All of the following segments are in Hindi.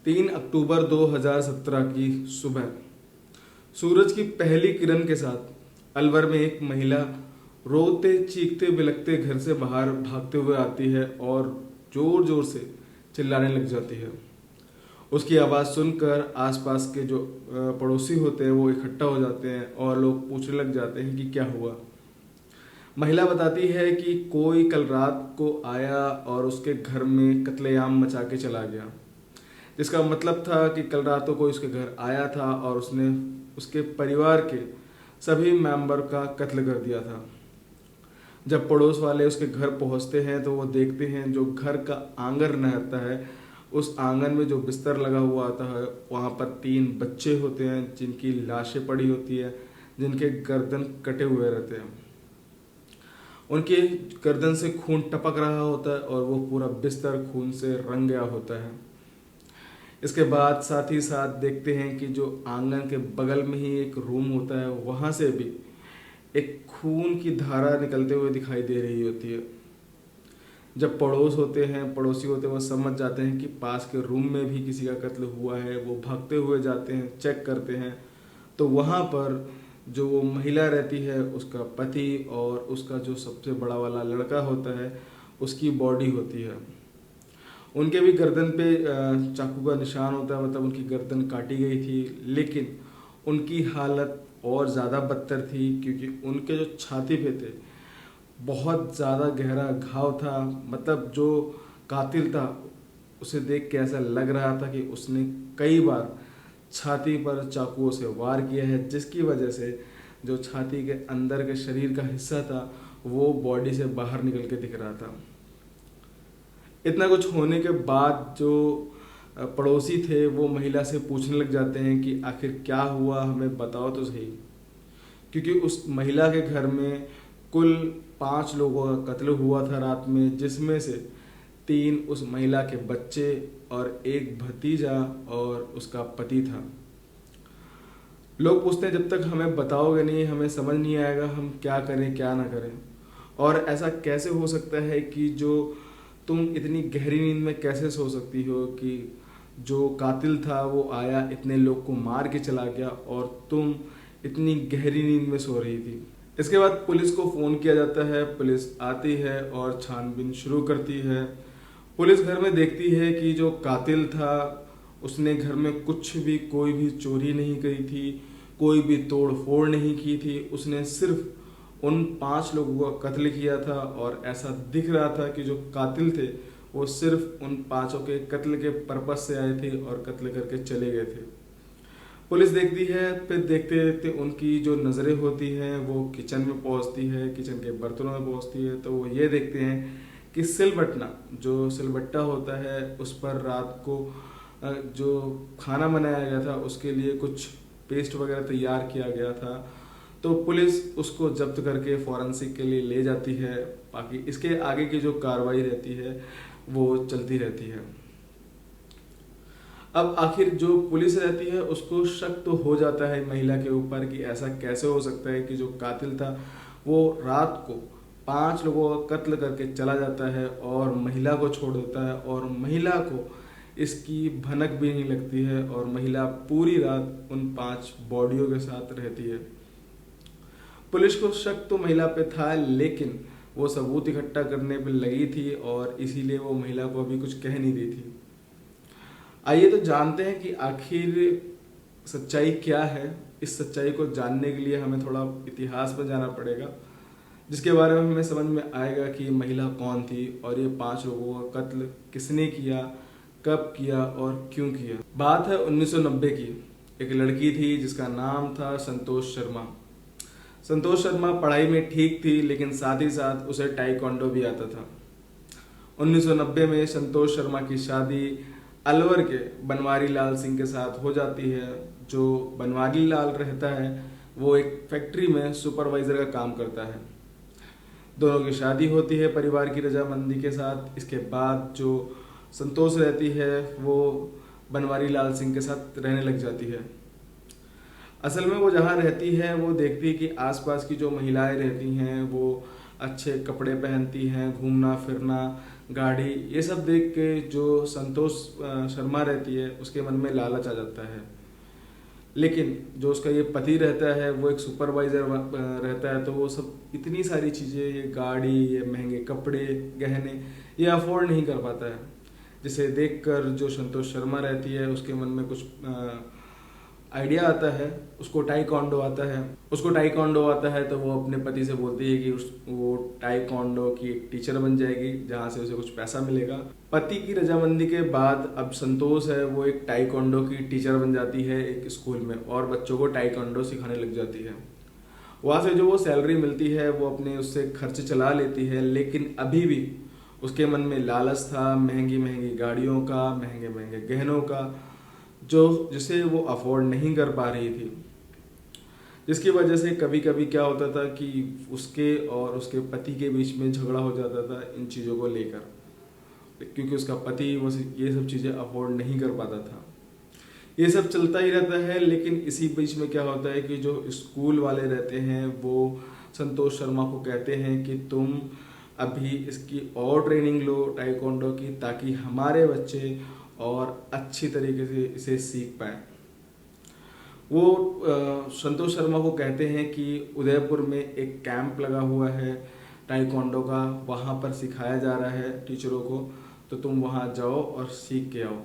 3 अक्टूबर 2017 की सुबह सूरज की पहली किरण के साथ अलवर में एक महिला रोते चीखते बिलखते घर से बाहर भागते हुए आती है और जोर जोर से चिल्लाने लग जाती है। उसकी आवाज़ सुनकर आसपास के जो पड़ोसी होते हैं वो इकट्ठा हो जाते हैं और लोग पूछने लग जाते हैं कि क्या हुआ। महिला बताती है कि कोई कल रात को आया और उसके घर में कत्लेआम मचा के चला गया, जिसका मतलब था कि कल रात को कोई उसके घर आया था और उसने उसके परिवार के सभी मेंबर का कत्ल कर दिया था। जब पड़ोस वाले उसके घर पहुंचते हैं तो वो देखते हैं जो घर का आंगन रहता है, उस आंगन में जो बिस्तर लगा हुआ आता है वहाँ पर 3 बच्चे होते हैं जिनकी लाशें पड़ी होती है, जिनके गर्दन कटे हुए रहते हैं। उनके गर्दन से खून टपक रहा होता है और वो पूरा बिस्तर खून से रंग गया होता है। इसके बाद साथ ही साथ देखते हैं कि जो आंगन के बगल में ही एक रूम होता है वहाँ से भी एक खून की धारा निकलते हुए दिखाई दे रही होती है। जब पड़ोसी होते हैं वो समझ जाते हैं कि पास के रूम में भी किसी का कत्ल हुआ है। वो भागते हुए जाते हैं, चेक करते हैं तो वहाँ पर जो वो महिला रहती है उसका पति और उसका जो सबसे बड़ा वाला लड़का होता है उसकी बॉडी होती है। उनके भी गर्दन पे चाकू का निशान होता है, मतलब उनकी गर्दन काटी गई थी, लेकिन उनकी हालत और ज़्यादा बदतर थी क्योंकि उनके जो छाती पे थे बहुत ज़्यादा गहरा घाव था। मतलब जो कातिल था उसे देख के ऐसा लग रहा था कि उसने कई बार छाती पर चाकुओं से वार किया है, जिसकी वजह से जो छाती के अंदर के शरीर का हिस्सा था वो बॉडी से बाहर निकल के दिख रहा था। इतना कुछ होने के बाद जो पड़ोसी थे वो महिला से पूछने लग जाते हैं कि आखिर क्या हुआ, हमें बताओ तो सही। क्योंकि उस महिला के घर में कुल 5 लोगों का कत्ल हुआ था रात में, जिसमें से 3 उस महिला के बच्चे और एक भतीजा और उसका पति था। लोग पूछते हैं जब तक हमें बताओगे नहीं हमें समझ नहीं आएगा हम क्या करें क्या ना करें, और ऐसा कैसे हो सकता है कि जो तुम इतनी गहरी नींद में कैसे सो सकती हो कि जो कातिल था वो आया इतने लोग को मार के चला गया और तुम इतनी गहरी नींद में सो रही थी। इसके बाद पुलिस को फ़ोन किया जाता है, पुलिस आती है और छानबीन शुरू करती है। पुलिस घर में देखती है कि जो कातिल था उसने घर में कोई भी चोरी नहीं करी थी, कोई भी तोड़ फोड़ नहीं की थी। उसने सिर्फ उन 5 लोगों का कत्ल किया था और ऐसा दिख रहा था कि जो कातिल थे वो सिर्फ उन 5 के कत्ल के पर्पस से आए थे और कत्ल करके चले गए थे। पुलिस देखती है, फिर देखते देखते उनकी जो नज़रें होती हैं वो किचन में पहुंचती है, किचन के बर्तनों में पहुंचती है। तो वो ये देखते हैं कि सिलबट्टा होता है उस पर रात को जो खाना बनाया गया था उसके लिए कुछ पेस्ट वगैरह तैयार किया गया था। तो पुलिस उसको जब्त करके फॉरेंसिक के लिए ले जाती है। बाकी इसके आगे की जो कार्रवाई रहती है वो चलती रहती है। अब आखिर जो पुलिस रहती है उसको शक तो हो जाता है महिला के ऊपर कि ऐसा कैसे हो सकता है कि जो कातिल था वो रात को 5 लोगों का कत्ल करके चला जाता है और महिला को छोड़ देता है, और महिला को इसकी भनक भी नहीं लगती है और महिला पूरी रात उन 5 बॉडियों के साथ रहती है। पुलिस को शक तो महिला पे था, लेकिन वो सबूत इकट्ठा करने पे लगी थी और इसीलिए वो महिला को अभी कुछ कह नहीं दी थी। आइए तो जानते हैं कि आखिर सच्चाई क्या है। इस सच्चाई को जानने के लिए हमें थोड़ा इतिहास में जाना पड़ेगा, जिसके बारे में हमें समझ में आएगा कि महिला कौन थी और ये 5 लोगों का कत्ल किसने किया, कब किया और क्यों किया। बात है 1990 की। एक लड़की थी जिसका नाम था संतोष शर्मा। संतोष शर्मा पढ़ाई में ठीक थी, लेकिन साथ ही साथ उसे टाइकोंडो भी आता था। 1990 में संतोष शर्मा की शादी अलवर के बनवारी लाल सिंह के साथ हो जाती है। जो बनवारी लाल रहता है वो एक फैक्ट्री में सुपरवाइजर का काम करता है। दोनों की शादी होती है परिवार की रजामंदी के साथ। इसके बाद जो संतोष रहती है वो बनवारी लाल सिंह के साथ रहने लग जाती है। असल में वो जहाँ रहती है वो देखती है कि आसपास की जो महिलाएं रहती हैं वो अच्छे कपड़े पहनती हैं, घूमना फिरना गाड़ी, ये सब देख के जो संतोष शर्मा रहती है उसके मन में लालच आ जाता है। लेकिन जो उसका ये पति रहता है वो एक सुपरवाइजर रहता है, तो वो सब इतनी सारी चीज़ें, ये गाड़ी, ये महंगे कपड़े, गहने, ये अफोर्ड नहीं कर पाता है। जिसे देखकर जो संतोष शर्मा रहती है उसके मन में कुछ आइडिया आता है। उसको टाइकोंडो आता है तो वो अपने पति से बोलती है कि वो टाइकोंडो की एक टीचर बन जाएगी जहाँ से उसे कुछ पैसा मिलेगा। पति की रजामंदी के बाद अब संतोष है वो एक टाइकोंडो की टीचर बन जाती है एक स्कूल में, और बच्चों को टाइकोंडो सिखाने लग जाती है। वहाँ से जो वो सैलरी मिलती है वो अपने उससे खर्च चला लेती है, लेकिन अभी भी उसके मन में लालच था महंगी महंगी गाड़ियों का, महंगे महंगे गहनों का, जिसे वो अफोर्ड नहीं कर पा रही थी। जिसकी वजह से कभी कभी क्या होता था कि उसके और उसके पति के बीच में झगड़ा हो जाता था इन चीज़ों को लेकर, क्योंकि उसका पति वो ये सब चीज़ें अफोर्ड नहीं कर पाता था। ये सब चलता ही रहता है। लेकिन इसी बीच में क्या होता है कि जो स्कूल वाले रहते हैं वो संतोष शर्मा को कहते हैं कि तुम अभी इसकी और ट्रेनिंग लो टाइकोंडो की, ताकि हमारे बच्चे और अच्छी तरीके से इसे सीख पाए। वो संतोष शर्मा को कहते हैं कि उदयपुर में एक कैंप लगा हुआ है टाइकोंडो का, वहाँ पर सिखाया जा रहा है टीचरों को, तो तुम वहाँ जाओ और सीख के आओ।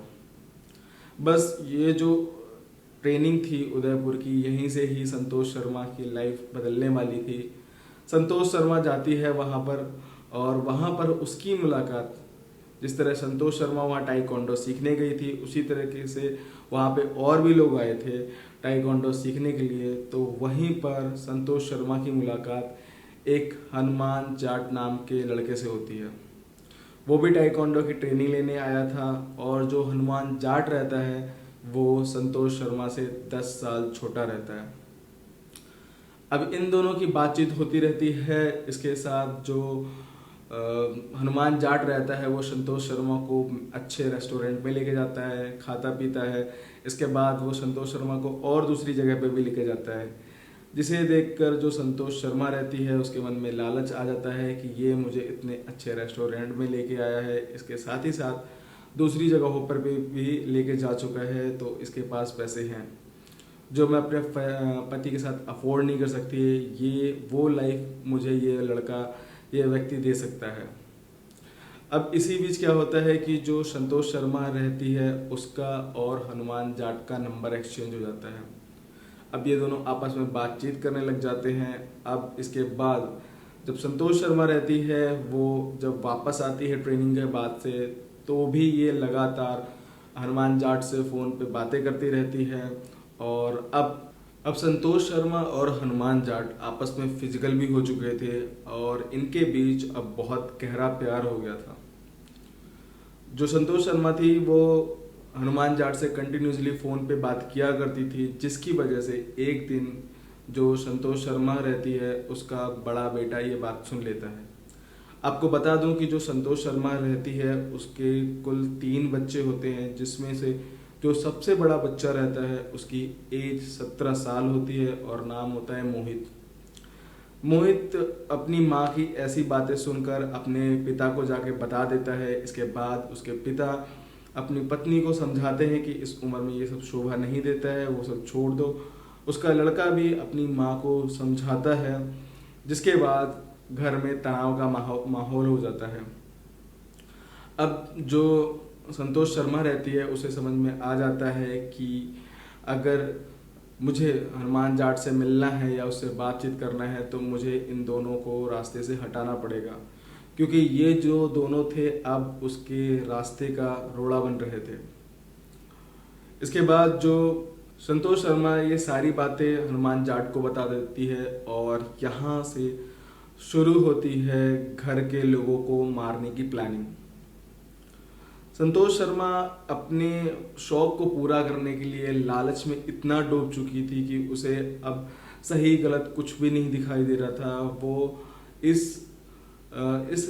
बस ये जो ट्रेनिंग थी उदयपुर की, यहीं से ही संतोष शर्मा की लाइफ बदलने वाली थी। संतोष शर्मा जाती है वहाँ पर, और वहाँ पर उसकी मुलाकात, जिस तरह संतोष शर्मा वहाँ टाइकोंडो सीखने गई थी उसी तरीके से वहाँ पे और भी लोग आए थे टाइकोंडो सीखने के लिए। तो वहीं पर संतोष शर्मा की मुलाकात एक हनुमान जाट नाम के लड़के से होती है। वो भी टाइकोंडो की ट्रेनिंग लेने आया था, और जो हनुमान जाट रहता है वो संतोष शर्मा से 10 साल छोटा रहता है। अब इन दोनों की बातचीत होती रहती है। इसके साथ जो हनुमान जाट रहता है वो संतोष शर्मा को अच्छे रेस्टोरेंट में लेके जाता है, खाता पीता है। इसके बाद वो संतोष शर्मा को और दूसरी जगह पे भी लेके जाता है, जिसे देखकर जो संतोष शर्मा रहती है उसके मन में लालच आ जाता है कि ये मुझे इतने अच्छे रेस्टोरेंट में लेके आया है, इसके साथ ही साथ दूसरी जगहों पर भी लेके जा चुका है, तो इसके पास पैसे हैं जो मैं अपने पति के साथ अफोर्ड नहीं कर सकती। ये वो लाइफ मुझे ये व्यक्ति दे सकता है। अब इसी बीच क्या होता है कि जो संतोष शर्मा रहती है उसका और हनुमान जाट का नंबर एक्सचेंज हो जाता है। अब ये दोनों आपस में बातचीत करने लग जाते हैं। अब इसके बाद जब संतोष शर्मा रहती है वो जब वापस आती है ट्रेनिंग के बाद से, तो भी ये लगातार हनुमान जाट से फ़ोन पे बातें करती रहती है। और अब संतोष शर्मा और हनुमान जाट आपस में फिजिकल भी हो चुके थे, और इनके बीच अब बहुत गहरा प्यार हो गया था। जो संतोष शर्मा थी वो हनुमान जाट से कंटिन्यूसली फ़ोन पे बात किया करती थी, जिसकी वजह से एक दिन जो संतोष शर्मा रहती है उसका बड़ा बेटा ये बात सुन लेता है। आपको बता दूं कि जो संतोष शर्मा रहती है उसके कुल 3 बच्चे होते हैं, जिसमें से जो सबसे बड़ा बच्चा रहता है उसकी एज 17 साल होती है और नाम होता है मोहित। मोहित अपनी माँ की ऐसी बातें सुनकर अपने पिता को जाके बता देता है। इसके बाद उसके पिता अपनी पत्नी को समझाते हैं कि इस उम्र में ये सब शोभा नहीं देता है, वो सब छोड़ दो। उसका लड़का भी अपनी माँ को समझाता है, जिसके बाद घर में तनाव का माहौल हो जाता है। अब जो संतोष शर्मा रहती है उसे समझ में आ जाता है कि अगर मुझे हनुमान जाट से मिलना है या उससे बातचीत करना है तो मुझे इन दोनों को रास्ते से हटाना पड़ेगा, क्योंकि ये जो दोनों थे अब उसके रास्ते का रोड़ा बन रहे थे। इसके बाद जो संतोष शर्मा ये सारी बातें हनुमान जाट को बता देती है, और यहाँ से शुरू होती है घर के लोगों को मारने की प्लानिंग। संतोष शर्मा अपने शौक को पूरा करने के लिए लालच में इतना डूब चुकी थी कि उसे अब सही गलत कुछ भी नहीं दिखाई दे रहा था। वो इस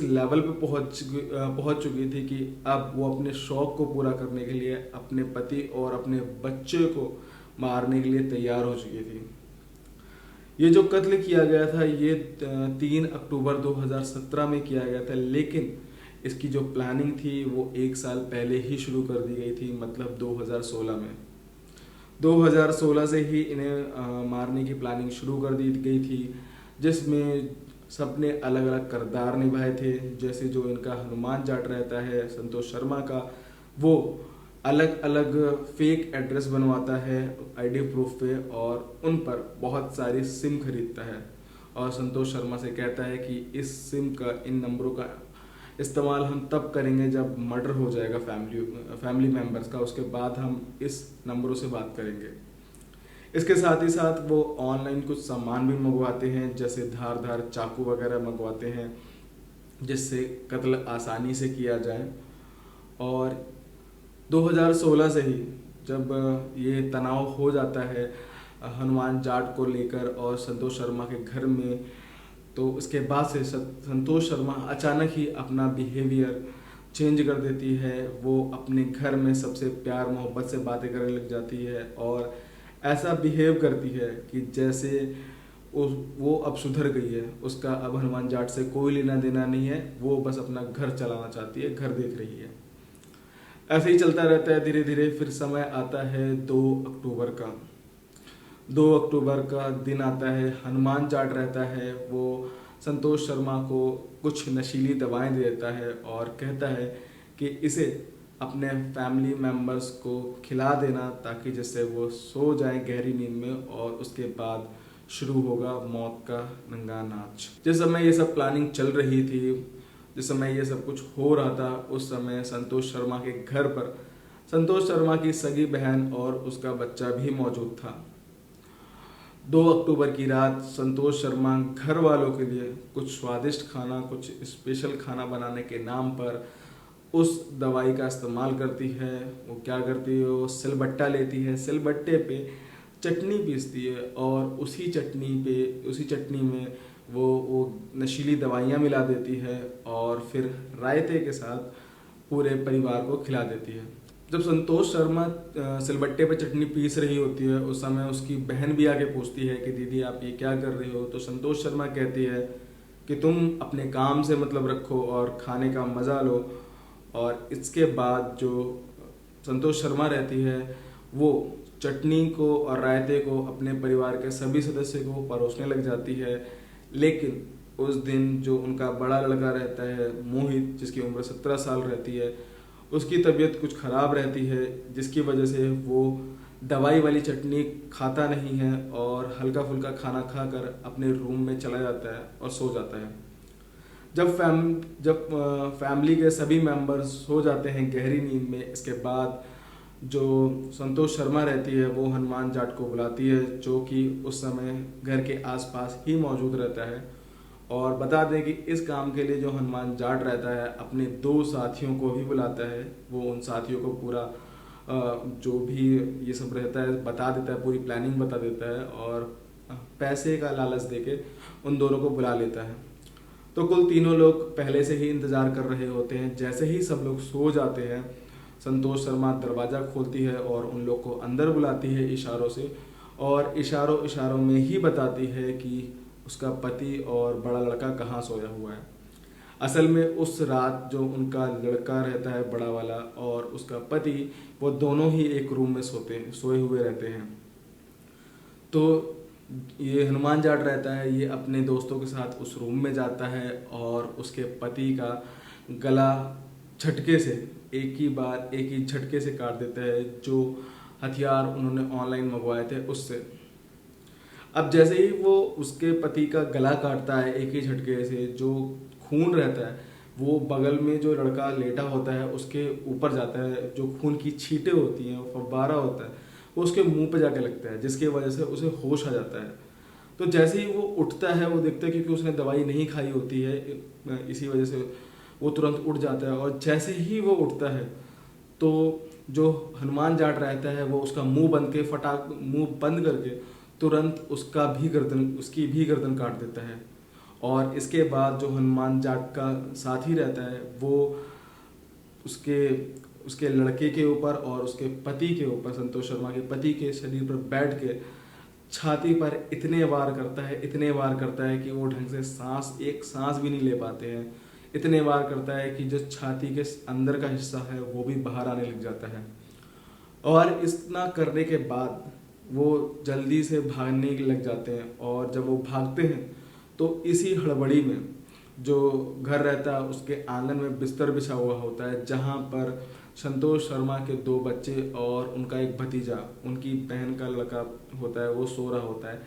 लेवल पे पहुंच चुकी थी कि अब वो अपने शौक को पूरा करने के लिए अपने पति और अपने बच्चे को मारने के लिए तैयार हो चुकी थी। ये जो कत्ल किया गया था ये 3 अक्टूबर 2017 में किया गया था, लेकिन इसकी जो प्लानिंग थी वो 1 साल पहले ही शुरू कर दी गई थी, मतलब 2016 में। 2016 से ही इन्हें मारने की प्लानिंग शुरू कर दी गई थी, जिसमें सबने अलग अलग किरदार निभाए थे। जैसे जो इनका हनुमान जाट रहता है संतोष शर्मा का, वो अलग अलग फेक एड्रेस बनवाता है आईडी प्रूफ पे और उन पर बहुत सारी सिम खरीदता है और संतोष शर्मा से कहता है कि इस सिम का, इन नंबरों का इस्तेमाल हम तब करेंगे जब मर्डर हो जाएगा फैमिली मेम्बर्स का, उसके बाद हम इस नंबरों से बात करेंगे। इसके साथ ही साथ वो ऑनलाइन कुछ सामान भी मंगवाते हैं, जैसे धार चाकू वगैरह मंगवाते हैं, जिससे कत्ल आसानी से किया जाए। और 2016 से ही जब ये तनाव हो जाता है हनुमान जाट को लेकर और संतोष शर्मा के घर में, तो उसके बाद से संतोष शर्मा अचानक ही अपना बिहेवियर चेंज कर देती है। वो अपने घर में सबसे प्यार मोहब्बत से बातें करने लग जाती है और ऐसा बिहेव करती है कि जैसे वो अब सुधर गई है, उसका अब हनुमान जाट से कोई लेना देना नहीं है, वो बस अपना घर चलाना चाहती है, घर देख रही है। ऐसे ही चलता रहता है धीरे धीरे। फिर समय आता है 2 अक्टूबर का। 2 अक्टूबर का दिन आता है, हनुमान जाट रहता है, वो संतोष शर्मा को कुछ नशीली दवाएं दे देता है और कहता है कि इसे अपने फैमिली मेम्बर्स को खिला देना, ताकि जिससे वो सो जाए गहरी नींद में और उसके बाद शुरू होगा मौत का नंगा नाच। जिस समय ये सब प्लानिंग चल रही थी, जिस समय ये सब कुछ हो रहा था, उस समय संतोष शर्मा के घर पर संतोष शर्मा की सगी बहन और उसका बच्चा भी मौजूद था। 2 अक्टूबर की रात संतोष शर्मा घर वालों के लिए कुछ स्वादिष्ट खाना, कुछ स्पेशल खाना बनाने के नाम पर उस दवाई का इस्तेमाल करती है। वो क्या करती है, वो सिलबट्टा लेती है, सिलबट्टे पे चटनी पीसती है और उसी चटनी में वो नशीली दवाइयाँ मिला देती है और फिर रायते के साथ पूरे परिवार को खिला देती है। जब संतोष शर्मा सिलबट्टे पे चटनी पीस रही होती है, उस समय उसकी बहन भी आके पूछती है कि दीदी आप ये क्या कर रही हो। तो संतोष शर्मा कहती है कि तुम अपने काम से मतलब रखो और खाने का मज़ा लो। और इसके बाद जो संतोष शर्मा रहती है, वो चटनी को और रायते को अपने परिवार के सभी सदस्य को परोसने लग जाती है। लेकिन उस दिन जो उनका बड़ा लड़का रहता है मोहित, जिसकी उम्र 17 साल रहती है, उसकी तबीयत कुछ ख़राब रहती है, जिसकी वजह से वो दवाई वाली चटनी खाता नहीं है और हल्का फुल्का खाना खाकर अपने रूम में चला जाता है और सो जाता है। जब फैमिली के सभी मेंबर्स सो जाते हैं गहरी नींद में, इसके बाद जो संतोष शर्मा रहती है वो हनुमान जाट को बुलाती है, जो कि उस समय घर के आसपास ही मौजूद रहता है। और बता दें कि इस काम के लिए जो हनुमान जाट रहता है अपने 2 साथियों को भी बुलाता है। वो उन साथियों को पूरा जो भी ये सब रहता है बता देता है, पूरी प्लानिंग बता देता है और पैसे का लालच देके उन दोनों को बुला लेता है। तो कुल तीनों लोग पहले से ही इंतज़ार कर रहे होते हैं। जैसे ही सब लोग सो जाते हैं, संतोष शर्मा दरवाज़ा खोलती है और उन लोग को अंदर बुलाती है इशारों से, और इशारों में ही बताती है कि उसका पति और बड़ा लड़का कहाँ सोया हुआ है। असल में उस रात जो उनका लड़का रहता है बड़ा वाला और उसका पति, वो दोनों ही एक रूम में सोए हुए रहते हैं। तो ये हनुमान जाट रहता है, ये अपने दोस्तों के साथ उस रूम में जाता है और उसके पति का गला झटके से एक ही झटके से काट देता है, जो हथियार उन्होंने ऑनलाइन मंगवाए थे उससे। अब जैसे ही वो उसके पति का गला काटता है एक ही झटके से, जो खून रहता है वो बगल में जो लड़का लेटा होता है उसके ऊपर जाता है। जो खून की छींटें होती हैं, फव्वारा होता है, वो उसके मुंह पे जाके लगता है, जिसकी वजह से उसे होश आ जाता है। तो जैसे ही वो उठता है, वो देखता है क्योंकि उसने दवाई नहीं खाई होती है, इसी वजह से वो तुरंत उठ जाता है। और जैसे ही वो उठता है तो जो हनुमान जाट रहता है वो उसका मुंह बंद करके तुरंत उसकी भी गर्दन काट देता है। और इसके बाद जो हनुमान जाट का साथी रहता है वो उसके लड़के के ऊपर और उसके पति के ऊपर, संतोष शर्मा के पति के शरीर पर बैठ के छाती पर इतने वार करता है कि वो ढंग से एक सांस भी नहीं ले पाते हैं। इतने बार करता है कि जो छाती के अंदर का हिस्सा है वो भी बाहर आने लग जाता है। और इतना करने के बाद वो जल्दी से भागने लग जाते हैं, और जब वो भागते हैं तो इसी हड़बड़ी में जो घर रहता है उसके आंगन में बिस्तर बिछा हुआ होता है, जहाँ पर संतोष शर्मा के 2 बच्चे और उनका एक भतीजा, उनकी बहन का लड़का होता है, वो सो रहा होता है।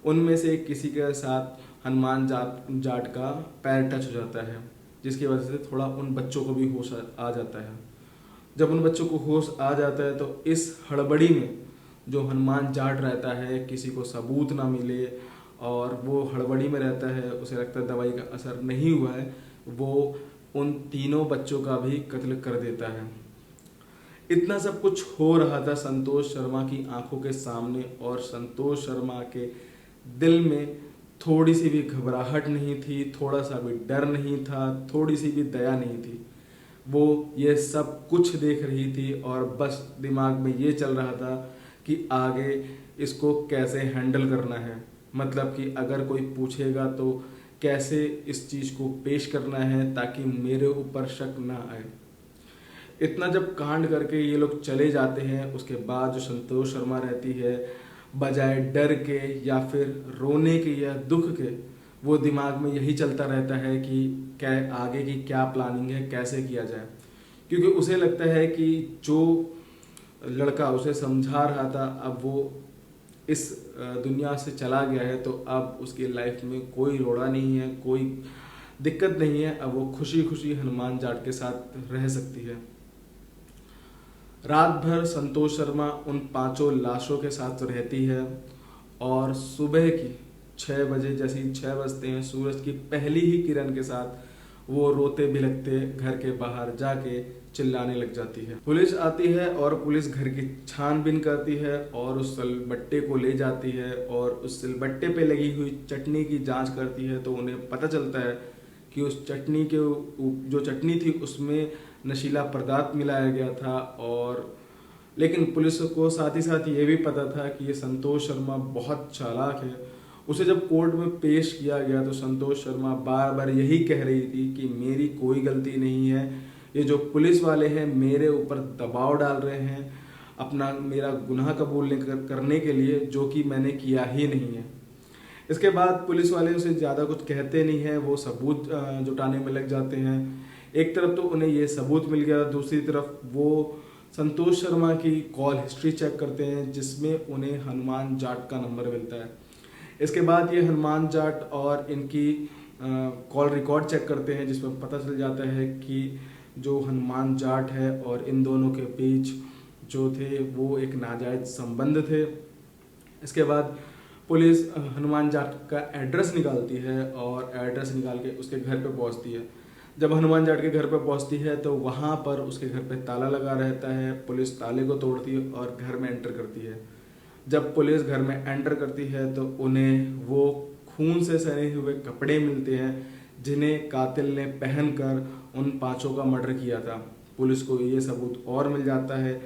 उनमें से किसी के साथ हनुमान जाट का पैर टच हो जाता है, जिसकी वजह से थोड़ा उन बच्चों को भी होश आ जाता है। जब उन बच्चों को होश आ जाता है तो इस हड़बड़ी में जो हनुमान जाट रहता है, किसी को सबूत ना मिले और वो हड़बड़ी में रहता है, उसे लगता है दवाई का असर नहीं हुआ है, वो उन तीनों बच्चों का भी कत्ल कर देता है। इतना सब कुछ हो रहा था संतोष शर्मा की आंखों के सामने, और संतोष शर्मा के दिल में थोड़ी सी भी घबराहट नहीं थी, थोड़ा सा भी डर नहीं था, थोड़ी सी भी दया नहीं थी। वो ये सब कुछ देख रही थी और बस दिमाग में ये चल रहा था कि आगे इसको कैसे हैंडल करना है। मतलब कि अगर कोई पूछेगा तो कैसे इस चीज़ को पेश करना है ताकि मेरे ऊपर शक ना आए। इतना जब कांड करके ये लोग चले जाते हैं, उसके बाद जो संतोष शर्मा रहती है, बजाय डर के या फिर रोने के या दुख के, वो दिमाग में यही चलता रहता है कि क्या आगे की क्या प्लानिंग है, कैसे किया जाए। क्योंकि उसे लगता है कि जो लड़का उसे समझा रहा था अब वो इस दुनिया से चला गया है, तो अब उसकी लाइफ में कोई रोड़ा नहीं है, कोई दिक्कत नहीं है, अब वो खुशी खुशी हनुमान जाट के साथ रह सकती है। रात भर संतोष शर्मा उन 5 लाशों के साथ रहती है, और सुबह की 6 बजे जैसे ही 6 बजते हैं, सूरज की पहली ही किरण के साथ वो रोते बिलखते घर के बाहर जाके चिल्लाने लग जाती है। पुलिस आती है और पुलिस घर की छानबीन करती है और उस सिलबट्टे को ले जाती है और उस सिलबट्टे पे लगी हुई चटनी की जांच करती है। तो उन्हें पता चलता है कि उस चटनी के जो चटनी थी उसमें नशीला पदार्थ मिलाया गया था। और लेकिन पुलिस को साथ ही साथ ये भी पता था कि ये संतोष शर्मा बहुत चालाक है। उसे जब कोर्ट में पेश किया गया तो संतोष शर्मा बार बार यही कह रही थी कि मेरी कोई गलती नहीं है, ये जो पुलिस वाले हैं मेरे ऊपर दबाव डाल रहे हैं अपना मेरा गुनाह कबूल करने के लिए, जो कि मैंने किया ही नहीं है। इसके बाद पुलिस वाले उसे ज़्यादा कुछ कहते नहीं है, वो सबूत जुटाने में लग जाते हैं। एक तरफ तो उन्हें ये सबूत मिल गया, दूसरी तरफ वो संतोष शर्मा की कॉल हिस्ट्री चेक करते हैं जिसमें उन्हें हनुमान जाट का नंबर मिलता है। इसके बाद ये हनुमान जाट और इनकी कॉल रिकॉर्ड चेक करते हैं जिसमें पता चल जाता है कि जो हनुमान जाट है और इन दोनों के बीच जो थे वो एक नाजायज संबंध थे। इसके बाद पुलिस हनुमान जाट का एड्रेस निकालती है और एड्रेस निकाल के उसके घर पे पहुंचती है। जब हनुमान जाट के घर पे पहुंचती है तो वहाँ पर उसके घर पे ताला लगा रहता है। पुलिस ताले को तोड़ती है और घर में एंटर करती है। जब पुलिस घर में एंटर करती है तो उन्हें वो खून से सने हुए कपड़े मिलते हैं जिन्हें कातिल ने पहनकर उन 5 का मर्डर किया था। पुलिस को ये सबूत और मिल जाता है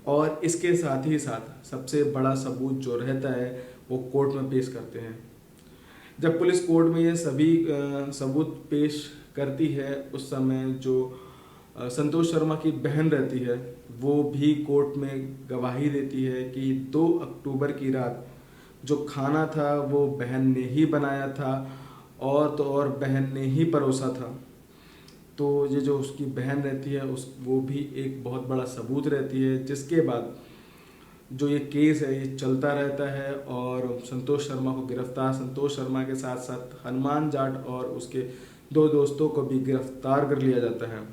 और इसके साथ ही साथ सबसे बड़ा सबूत जो रहता है वो कोर्ट में पेश करते हैं। जब पुलिस कोर्ट में ये सभी सबूत पेश करती है उस समय जो संतोष शर्मा की बहन रहती है वो भी कोर्ट में गवाही देती है कि 2 अक्टूबर की रात जो खाना था वो बहन ने ही बनाया था और तो और बहन ने ही परोसा था। तो ये जो उसकी बहन रहती है वो भी एक बहुत बड़ा सबूत रहती है। जिसके बाद जो ये केस है ये चलता रहता है और संतोष शर्मा के साथ साथ हनुमान जाट और उसके 2 दोस्तों को भी गिरफ्तार कर लिया जाता है।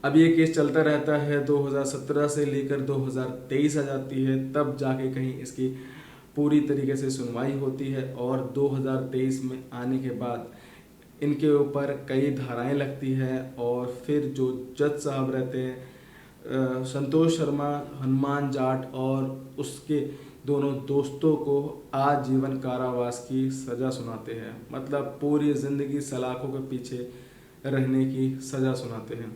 अब ये केस चलता रहता है 2017 से लेकर 2023 आ जाती है, तब जाके कहीं इसकी पूरी तरीके से सुनवाई होती है और 2023 में आने के बाद इनके ऊपर कई धाराएं लगती है और फिर जो जज साहब रहते हैं संतोष शर्मा, हनुमान जाट और उसके दोनों दोस्तों को आजीवन कारावास की सज़ा सुनाते हैं। मतलब पूरी ज़िंदगी सलाखों के पीछे रहने की सज़ा सुनाते हैं।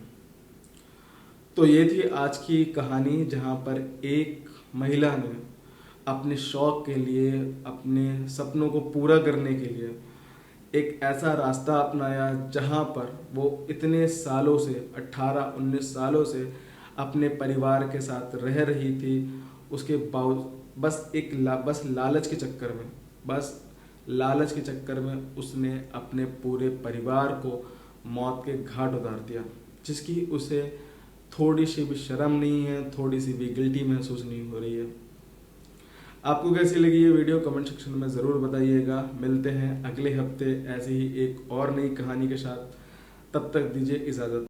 तो ये थी आज की कहानी जहाँ पर एक महिला ने अपने शौक़ के लिए, अपने सपनों को पूरा करने के लिए एक ऐसा रास्ता अपनाया जहां पर वो इतने सालों से 18-19 सालों से अपने परिवार के साथ रह रही थी। उसके बावजूद बस लालच के चक्कर में, बस लालच के चक्कर में उसने अपने पूरे परिवार को मौत के घाट उतार दिया, जिसकी उसे थोड़ी सी भी शर्म नहीं है, थोड़ी सी भी गिल्टी महसूस नहीं हो रही है। आपको कैसी लगी ये वीडियो कमेंट सेक्शन में ज़रूर बताइएगा। मिलते हैं अगले हफ्ते ऐसे ही एक और नई कहानी के साथ। तब तक दीजिए इजाज़त।